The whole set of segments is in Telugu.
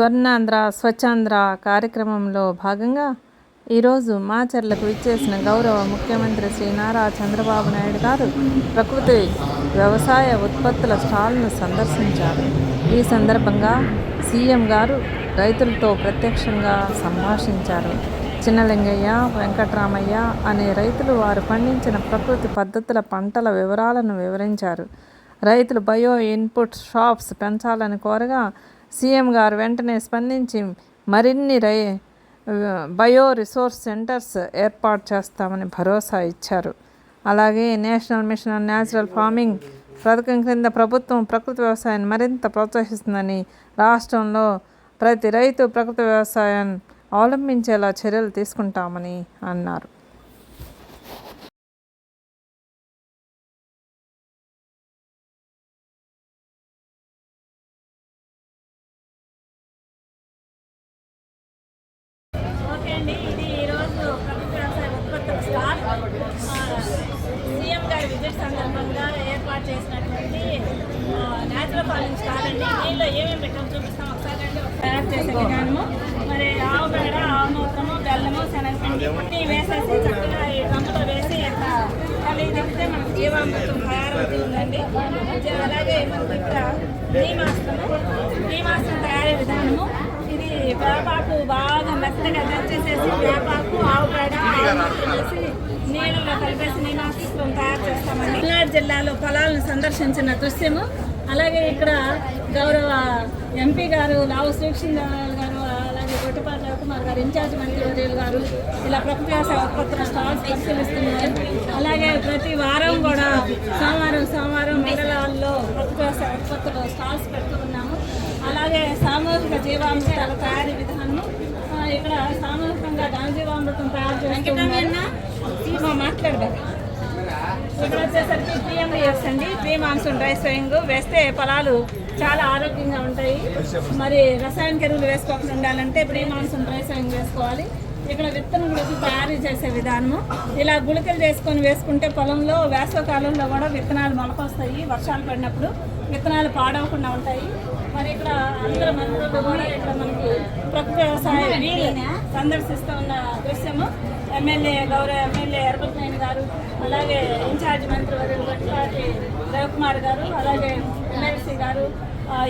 స్వర్ణాంధ్ర స్వచ్ఛాంధ్ర కార్యక్రమంలో భాగంగా ఈరోజు మాచర్లకు విచ్చేసిన గౌరవ ముఖ్యమంత్రి శ్రీ నారా చంద్రబాబు నాయుడు గారు ప్రకృతి వ్యవసాయ ఉత్పత్తుల స్టాల్ను సందర్శించారు. ఈ సందర్భంగా సీఎం గారు రైతులతో ప్రత్యక్షంగా సంభాషించారు. చిన్నలింగయ్య, వెంకట్రామయ్య అనే రైతులు వారు పండించిన ప్రకృతి పద్ధతుల పంటల వివరాలను వివరించారు. రైతులు బయో ఇన్పుట్ షాప్స్ పెంచాలని కోరగా సీఎం గారు వెంటనే స్పందించి మరిన్ని బయో రిసోర్స్ సెంటర్స్ ఏర్పాటు చేస్తామని భరోసా ఇచ్చారు. అలాగే national mission on natural farming పథకం క్రింద ప్రభుత్వం ప్రకృతి వ్యవసాయాన్ని మరింత ప్రోత్సహిస్తుందని, రాష్ట్రంలో ప్రతి రైతు ప్రకృతి వ్యవసాయాన్ని అవలంబించేలా చర్యలు తీసుకుంటామని అన్నారు. ఇది ఈరోజు ప్రకృతి వ్యవసాయ ఉత్పత్తుల స్టాల్ సీఎం గారి విజిట్ సందర్భంగా ఏర్పాటు చేసినటువంటి న్యాచురల్ ఫార్మింగ్ స్టాల్ అండి. దీనిలో ఏమేమి పెట్టాము చూపిస్తాం ఒకసారి అండి. తయారు చేసే విధానము, మరి ఆవు పేడ, ఆవు మూత్రము, బెల్లము, శనగపిండి పుట్టి వేసేసి చక్కగా ఈ డ్రమ్ములో వేసి ఇట్లా కలిగి తిప్పితే మనకు జీవామృతం తయారవుతుందండి. అలాగే మనకి ఇక్కడ నీమాస్త్రం తయారీ విధానము. ఇది వేపాకు బాగా మెత్తగా దంచేసేసి వేపాకు, ఆవు పేడ, వేసి నీళ్ళలో కలిపేసి నీమాస్త్రం తయారు చేస్తామండి. పల్నాడు జిల్లాలో పొలాలను సందర్శించిన దృశ్యము. అలాగే ఇక్కడ గౌరవ ఎంపీ గారు లావు శ్రీకృష్ణరావు గారు, అలాగే గొట్టిపాటి రవికుమార్ గారు, ఇన్ఛార్జ్ మంత్రివర్యులు గారు ఇలా ప్రకృతి వ్యవసాయ ఉత్పత్తుల స్టాల్స్ పరిశీలిస్తున్నారు. అలాగే ప్రతి వారం కూడా సోమవారం మండలాల్లో ప్రకృతి వ్యవసాయ ఉత్పత్తుల స్టాల్స్ పెడుతున్నాము. అలాగే సామూహిక జీవామృతాల తయారీ విధానం, ఇక్కడ సామూహికంగా ఘనజీవామృతం తయారు చేస్తున్నాము. మాట్లాడదాం. ఇక్కడ వచ్చేసరికి PMDS అండి, ప్రీ మాన్సూన్ డ్రై సోయింగ్ వేస్తే పొలాలు చాలా ఆరోగ్యంగా ఉంటాయి. మరి రసాయనిక ఎరువులు వేసుకోకుండా ఉండాలంటే ప్రీ మాన్సూన్ డ్రై సోయింగ్ వేసుకోవాలి. ఇక్కడ విత్తనం గురించి తయారు చేసే విధానము, ఇలా గుళికలు చేసుకొని వేసుకుంటే పొలంలో వేసవకాలంలో కూడా విత్తనాలు మొలకొస్తాయి. వర్షాలు పడినప్పుడు విత్తనాలు పాడవకుండా ఉంటాయి. మరి ఇక్కడ అందరూ మంత్రులు కూడా ఇక్కడ మనకి ప్రకృతి వ్యవసాయ సందర్శిస్తూ ఉన్న దృశ్యము. గౌరవ ఎమ్మెల్యే ఎర్రబెల్లి గారు, అలాగే ఇన్ఛార్జ్ మంత్రివర్యులు గొట్టిపాటి రవికుమార్ గారు, అలాగే ఎమ్మెల్సీ గారు,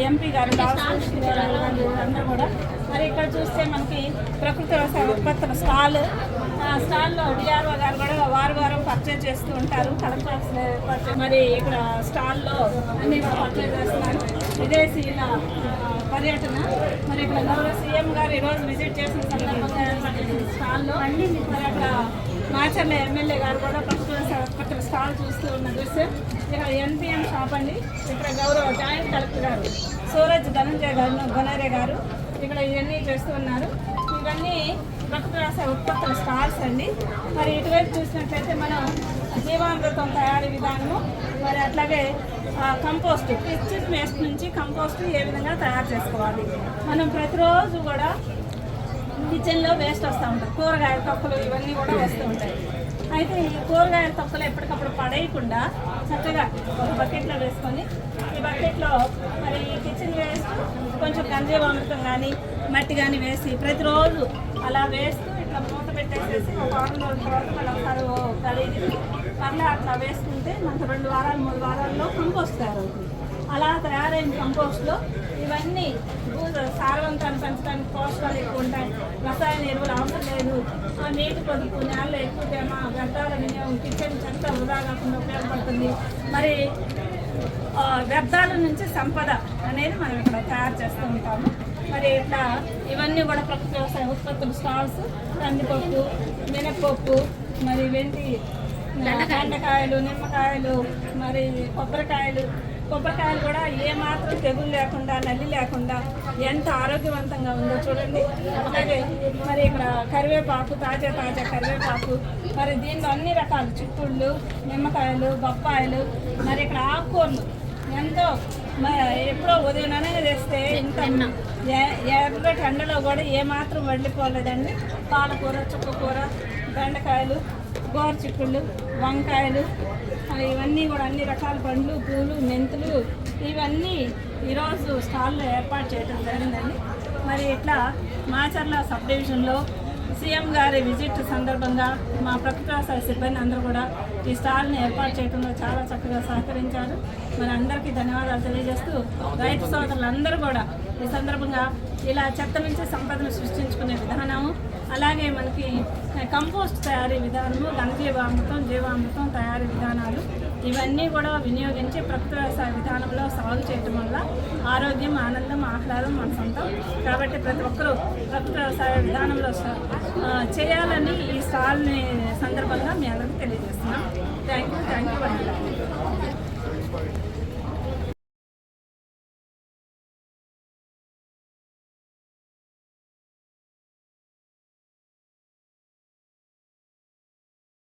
ఎంపీ గారు అందరూ కూడా. మరి ఇక్కడ చూస్తే మనకి ప్రకృతి వ్యవసాయ ఉత్పత్తుల స్టాల్లో డిఆర్ఓ గారు కూడా వారం పర్చేజ్ చేస్తూ ఉంటారు. కలెక్టర్ మరి ఇక్కడ స్టాల్లో అన్ని పర్చేజ్ చేస్తున్నారు. విదేశీయుల పర్యటన. మరి ఇక్కడ గౌరవ సీఎం గారు ఈరోజు విజిట్ చేసిన సందర్భంగా స్టాల్లో మరి అక్కడ మాచర్ల ఎమ్మెల్యే గారు కూడా ప్రకృతి వ్యవసాయ ఉత్పత్తుల స్టాల్ చూస్తూ ఉన్న దృశ్యం. ఇక్కడ NPM షాప్ అండి. ఇక్కడ గౌరవ జాయింట్ కలెక్టర్ గారు సూరజ్ గొనరే గారు ఇక్కడ ఇవన్నీ చేస్తూ ఉన్నారు. ఇవన్నీ ప్రకృతి వ్యవసాయ ఉత్పత్తుల స్టాల్స్ అండి. మరి ఇటువైపు చూసినట్లయితే మనం జీవామృతం తయారీ విధానము, మరి అట్లాగే కంపోస్ట్, కిచెన్ వేస్ట్ నుంచి కంపోస్ట్ ఏ విధంగా తయారు చేసుకోవాలి. మనం ప్రతిరోజు కూడా కిచెన్లో వేస్ట్ వస్తూ ఉంటాయి, కూరగాయల తొక్కలు ఇవన్నీ కూడా వస్తూ ఉంటాయి. అయితే ఈ కూరగాయల తొక్కలు ఎప్పటికప్పుడు పడేయకుండా చక్కగా ఒక బకెట్లో వేసుకొని, ఈ బకెట్లో మరి ఈ కిచెన్ వేస్ట్ కొంచెం గంజీవామృతం కానీ మట్టి కానీ వేసి ప్రతిరోజు అలా వేస్తూ ఇట్లా మూత పెట్టేసేసి ఒక వారం రోజుల తర్వాత మళ్ళీ ఒకసారి కలిగి మళ్ళీ అట్లా వేసుకుంటే మనకు 2 వారాలు 3 వారాల్లో కంపోస్ట్ తయారవుతుంది. అలా తయారైన కంపోస్ట్లో ఇవన్నీ సారవంతాన్ని పెంచడానికి పోషకాలు ఎక్కువ ఉంటాయి. రసాయన ఎరువులు అవసరం లేదు. నీటి పొదుపు, నేలలో ఎక్కువ తేమ, వ్యర్థాల వినియోగం, కిచెన్ చెత్త వృధా కాకుండా ఉపయోగపడుతుంది. మరి వ్యర్థాల నుంచి సంపద అనేది మనం ఇక్కడ తయారు చేస్తూ ఉంటాము. మరి ఇట్లా ఇవన్నీ కూడా ప్రకృతి వ్యవసాయ ఉత్పత్తుల స్టాల్స్. కందిపప్పు, మినప్పప్పు, మరి బెండకాయలు, నిమ్మకాయలు, మరి కొబ్బరికాయలు కూడా ఏమాత్రం తెగులు లేకుండా, నల్లి లేకుండా ఎంత ఆరోగ్యవంతంగా ఉందో చూడండి. అలాగే మరి ఇక్కడ కరివేపాకు, తాజా కరివేపాకు, మరి దీనిలో అన్ని రకాల చిక్కుళ్ళు, నిమ్మకాయలు, బొప్పాయిలు, మరి ఇక్కడ ఆకుకూరలు ఎంతో ఎప్పుడో ఉదయంలోనే తెస్తే ఇంత ఎర్రటి ఎండలో కూడా ఏమాత్రం వెళ్ళిపోలేదండి. పాలకూర, చుక్కకూర, బెండకాయలు, గోరు చిక్కుళ్ళు, వంకాయలు, ఇవన్నీ కూడా అన్ని రకాల పండ్లు, పూలు, మెంతులు ఇవన్నీ ఈరోజు స్టాల్లో ఏర్పాటు చేయడం జరిగిందండి. మరి ఇట్లా మాచర్ల సబ్ డివిజన్లో సీఎం గారి విజిట్ సందర్భంగా మా ప్రకృతి వ్యవసాయ సిబ్బంది అందరూ కూడా ఈ స్టాల్ని ఏర్పాటు చేయడంలో చాలా చక్కగా సహకరించారు. మరి అందరికీ ధన్యవాదాలు తెలియజేస్తూ రైతు సోదరులందరూ కూడా ఈ సందర్భంగా ఇలా చెత్త నుంచి సంపదను సృష్టించుకునే విధానము, అలాగే మనకి కంపోస్ట్ తయారీ విధానము, ఘనజీవామృతం, జీవామృతం తయారీ విధానాలు ఇవన్నీ కూడా వినియోగించి ప్రకృతి వ్యవసాయ విధానంలో సాగు చేయటం వల్ల ఆరోగ్యం, ఆనందం, ఆహ్లాదం మన సొంతం. కాబట్టి ప్రతి ఒక్కరూ ప్రకృతి వ్యవసాయ విధానంలో చేయాలని ఈ స్టాల్ని సందర్భంగా మీ అందరికీ తెలియజేస్తున్నాం. Thank you.